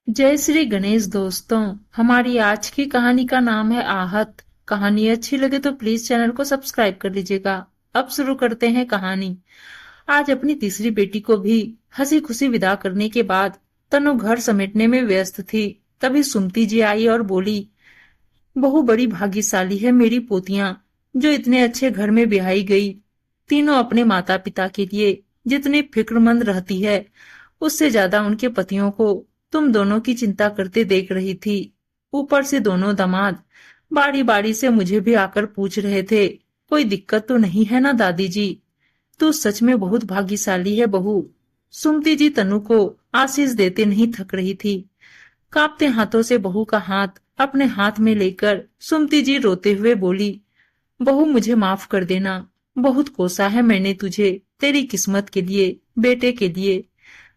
जय श्री गणेश दोस्तों। हमारी आज की कहानी का नाम है आहत। कहानी अच्छी लगे तो प्लीज चैनल को सब्सक्राइब कर लीजिएगा। अब शुरू करते हैं कहानी। आज अपनी तीसरी बेटी को भी हंसी खुशी विदा करने के बाद तनु घर समेटने में व्यस्त थी। तभी सुमती जी आई और बोली, बहू बड़ी भाग्यशाली है मेरी पोतियां, जो इतने अच्छे घर में ब्याही गई। तीनों अपने माता पिता के लिए जितनी फिक्रमंद रहती है, उससे ज्यादा उनके पतियों को तुम दोनों की चिंता करते देख रही थी। ऊपर से दोनों दामाद बारी बारी से मुझे भी आकर पूछ रहे थे, कोई दिक्कत तो नहीं है ना दादी जी? तू सच में बहुत भाग्यशाली है बहू। सुमती जी तनु को आशीष देते नहीं थक रही थी। कांपते हाथों से बहू का हाथ अपने हाथ में लेकर सुमती जी रोते हुए बोली, बहू मुझे माफ कर देना। बहुत कोसा है मैंने तुझे, तेरी किस्मत के लिए, बेटे के लिए।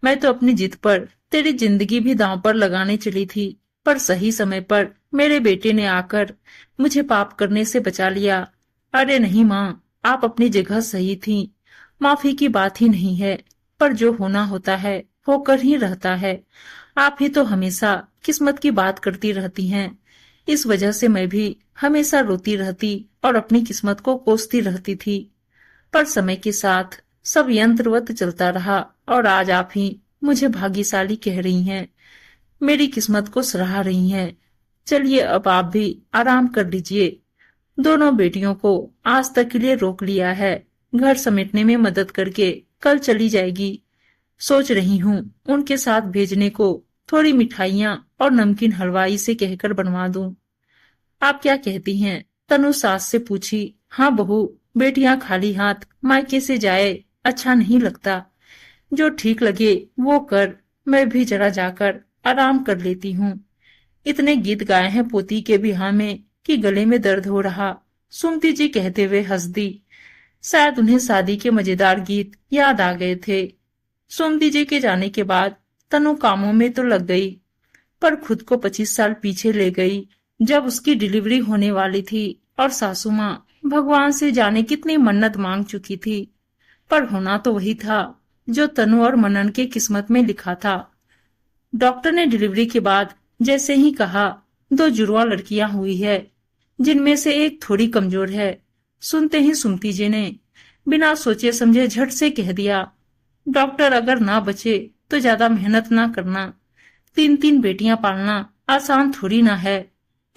मैं तो अपनी जिद पर तेरी जिंदगी भी दांव पर लगाने चली थी, पर सही समय पर मेरे बेटे ने आकर मुझे पाप करने से बचा लिया। अरे नहीं माँ, आप अपनी जगह सही थी। माफी की बात ही नहीं है, पर जो होना होता है होकर ही रहता है। आप ही तो हमेशा किस्मत की बात करती रहती हैं। इस वजह से मैं भी हमेशा रोती रहती और अपनी किस्मत को कोसती रहती थी। पर समय के साथ सब यंत्रवत चलता रहा और आज आप ही मुझे भाग्यशाली कह रही हैं, मेरी किस्मत को सराह रही हैं। चलिए अब आप भी आराम कर लीजिए। दोनों बेटियों को आज तक के लिए रोक लिया है, घर समेटने में मदद करके कल चली जाएगी। सोच रही हूँ उनके साथ भेजने को थोड़ी मिठाइयाँ और नमकीन हलवाई से कहकर बनवा दूं। आप क्या कहती हैं? तनु सास से पूछी। हाँ बहू, बेटियां खाली हाथ मायके से जाए अच्छा नहीं लगता। जो ठीक लगे वो कर। मैं भी जरा जाकर आराम कर लेती हूँ। इतने गीत गाए हैं पोती के बिहार में कि गले में दर्द हो रहा। सुमती जी कहते हुए हंस दी। शायद उन्हें शादी के मजेदार गीत याद आ गए थे। सुमती जी के जाने के बाद तनु कामों में तो लग गई, पर खुद को 25 साल पीछे ले गई, जब उसकी डिलीवरी होने वाली थी और सासू माँ भगवान से जाने कितनी मन्नत मांग चुकी थी। पर होना तो वही था जो तनु और मनन के किस्मत में लिखा था। डॉक्टर ने डिलीवरी के बाद जैसे ही कहा, दो जुड़वा लड़कियां हुई है, जिनमें से एक थोड़ी कमजोर है। सुनते ही सुमती जी ने बिना सोचे समझे झट से कह दिया, डॉक्टर अगर ना बचे तो ज्यादा मेहनत ना करना। 3 3 बेटियां पालना आसान थोड़ी ना है।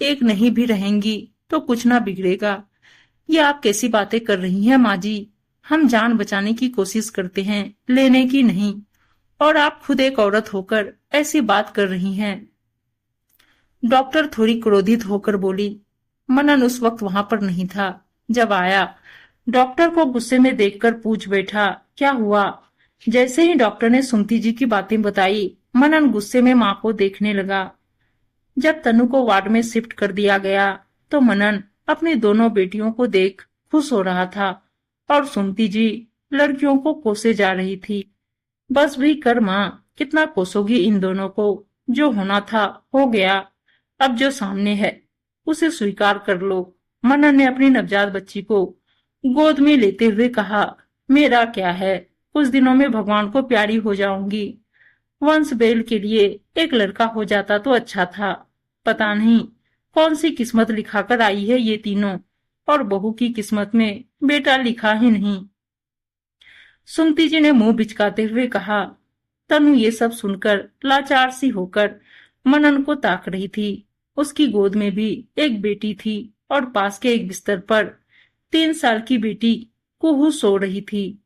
एक नहीं भी रहेंगी तो कुछ ना बिगड़ेगा। ये आप कैसी बातें कर रही हैं माँ जी? हम जान बचाने की कोशिश करते हैं, लेने की नहीं। और आप खुद एक औरत होकर ऐसी बात कर रही हैं। डॉक्टर थोड़ी क्रोधित होकर बोली। मनन उस वक्त वहां पर नहीं था। जब आया, डॉक्टर को गुस्से में देखकर पूछ बैठा, क्या हुआ? जैसे ही डॉक्टर ने सुमती जी की बातें बताई, मनन गुस्से में माँ को देखने लगा। जब तनु को वार्ड में शिफ्ट कर दिया गया, तो मनन अपनी दोनों बेटियों को देख खुश हो रहा था और सुमती जी लड़कियों को कोसे जा रही थी। बस भी कर माँ, कितना कोसोगी इन दोनों को? जो होना था हो गया। अब जो सामने है उसे स्वीकार कर लो। मनन ने अपनी नवजात बच्ची को गोद में लेते हुए कहा, मेरा क्या है, कुछ दिनों में भगवान को प्यारी हो जाऊंगी। वंश बेल के लिए एक लड़का हो जाता तो अच्छा था। पता नहीं कौन सी किस्मत लिखाकर आई है ये तीनों, और बहू की किस्मत में बेटा लिखा ही नहीं। सुमती जी ने मुंह बिचकाते हुए कहा। तनु ये सब सुनकर लाचार सी होकर मनन को ताक रही थी। उसकी गोद में भी एक बेटी थी और पास के एक बिस्तर पर 3 साल की बेटी कुहू सो रही थी।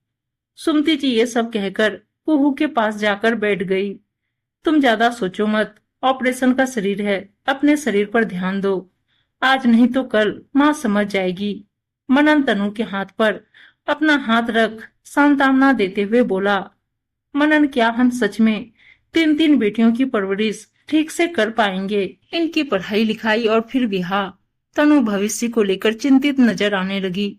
सुमती जी ये सब कहकर कुहू के पास जाकर बैठ गई। तुम ज्यादा सोचो मत, ऑपरेशन का शरीर है, अपने शरीर पर ध्यान दो। आज नहीं तो कल माँ समझ जाएगी। मनन तनु के हाथ पर अपना हाथ रख सांत्वना देते हुए बोला, मनन क्या हम सच में 3 3 बेटियों की परवरिश ठीक से कर पाएंगे? इनकी पढ़ाई लिखाई और फिर ब्याह। तनु भविष्य को लेकर चिंतित नजर आने लगी।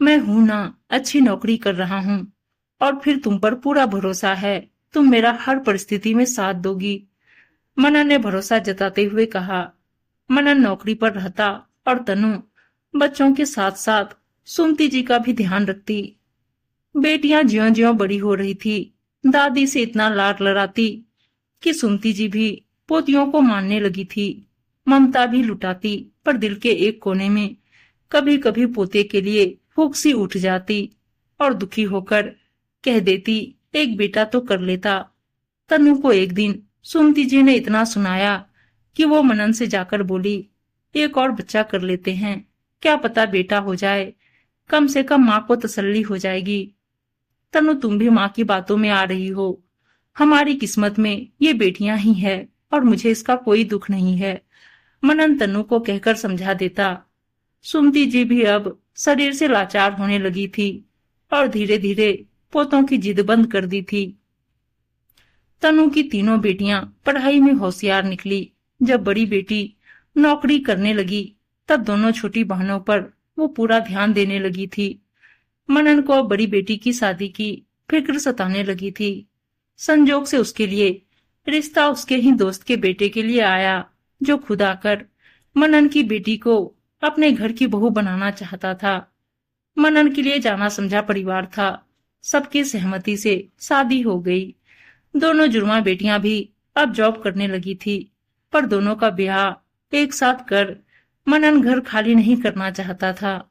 मैं हूं ना, अच्छी नौकरी कर रहा हूँ, और फिर तुम पर पूरा भरोसा है, तुम मेरा हर परिस्थिति में साथ दोगी। मनन ने भरोसा जताते हुए कहा। मनन नौकरी पर रहता और तनु बच्चों के साथ साथ सुमती जी का भी ध्यान रखती। बेटियां ज्यों ज्यों बड़ी हो रही थी, दादी से इतना लाड लड़ाती कि सुमती जी भी पोतियों को मानने लगी थी। ममता भी लुटाती, पर दिल के एक कोने में कभी कभी पोते के लिए फूंक सी उठ जाती और दुखी होकर कह देती, एक बेटा तो कर लेता। तनु को एक दिन सुमति जी ने इतना सुनाया कि वो मनन से जाकर बोली, एक और बच्चा कर लेते हैं, क्या पता बेटा हो जाए, कम से कम माँ को तसल्ली हो जाएगी। तनु तुम भी माँ की बातों में आ रही हो, हमारी किस्मत में ये बेटियां ही है और मुझे इसका कोई दुख नहीं है, मनन तनु को कहकर समझा देता। सुमति जी भी अब शरीर से लाचार होने लगी थी और धीरे धीरे पोतों की जिद बंद कर दी थी। तनु की तीनों बेटियां पढ़ाई में होशियार निकली। जब बड़ी बेटी नौकरी करने लगी तब दोनों छोटी बहनों पर वो पूरा ध्यान देने लगी थी। मनन को बड़ी बेटी की शादी की फिक्र सताने लगी थी। संजोग से उसके लिए रिश्ता उसके ही दोस्त के बेटे के लिए आया, जो खुद आकर मनन की बेटी को अपने घर की बहू बनाना चाहता था। मनन के लिए जाना समझा परिवार था। सबकी सहमति से शादी हो गई। दोनों जुड़वा बेटियां भी अब जॉब करने लगी थी, पर दोनों का ब्याह एक साथ कर मनन घर खाली नहीं करना चाहता था,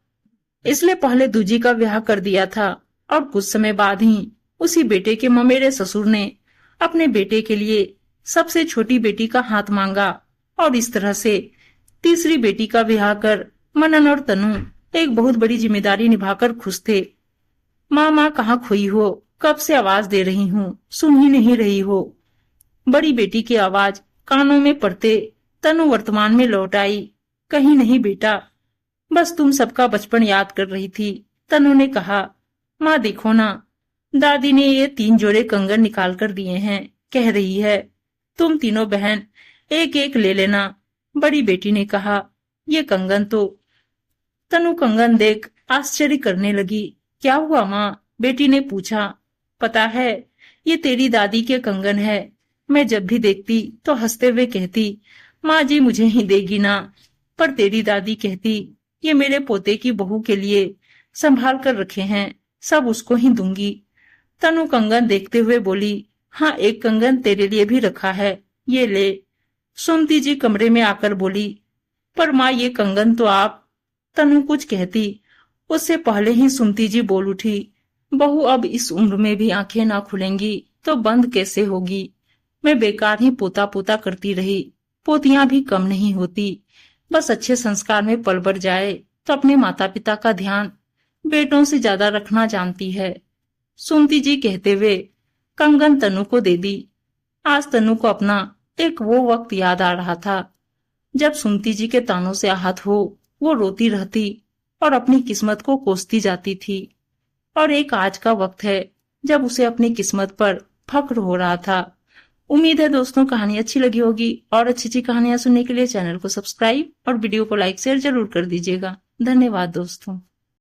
इसलिए पहले दूजी का ब्याह कर दिया था और कुछ समय बाद ही उसी बेटे के ममेरे ससुर ने अपने बेटे के लिए सबसे छोटी बेटी का हाथ मांगा और इस तरह से तीसरी बेटी का ब्याह कर मनन और तनु एक बहुत बड़ी जिम्मेदारी निभाकर खुश थे। माँ कहाँ खोई हो, कब से आवाज दे रही हूँ, सुन ही नहीं रही हो। बड़ी बेटी की आवाज कानों में पड़ते तनु वर्तमान में लौट आई। कहीं नहीं बेटा, बस तुम सबका बचपन याद कर रही थी। तनु ने कहा, माँ देखो ना, दादी ने ये 3 जोड़े कंगन निकाल कर दिए हैं, कह रही है तुम तीनों बहन एक एक ले लेना। बड़ी बेटी ने कहा, ये कंगन तो। तनु कंगन देख आश्चर्य करने लगी। क्या हुआ माँ? बेटी ने पूछा। पता है, ये तेरी दादी के कंगन है। मैं जब भी देखती तो हंसते हुए कहती, माँ जी मुझे ही देगी ना, पर तेरी दादी कहती, ये मेरे पोते की बहू के लिए संभाल कर रखे हैं, सब उसको ही दूंगी। तनु कंगन देखते हुए बोली, हाँ एक कंगन तेरे लिए भी रखा है, ये ले। सुमति जी कमरे में आकर बोली, पर माँ ये कंगन तो आप। तनु कुछ कहती, उससे पहले ही सुमति जी बोल उठी, बहू अब इस उम्र में भी आंखें ना खुलेंगी तो बंद कैसे होगी। मैं बेकार ही पोता पोता करती रही, पोतियां भी कम नहीं होती। बस अच्छे संस्कार में पल बढ़ जाए तो अपने माता पिता का ध्यान बेटों से ज्यादा रखना जानती है। सुमति जी कहते हुए कंगन तनु को दे दी। आज तनु को अपना एक वो वक्त याद आ रहा था जब सुमति जी के तानों से आहत हो वो रोती रहती और अपनी किस्मत को कोसती जाती थी, और एक आज का वक्त है जब उसे अपनी किस्मत पर फक्र हो रहा था। उम्मीद है दोस्तों कहानी अच्छी लगी होगी, और अच्छी अच्छी कहानियां सुनने के लिए चैनल को सब्सक्राइब और वीडियो को लाइक शेयर जरूर कर दीजिएगा। धन्यवाद दोस्तों।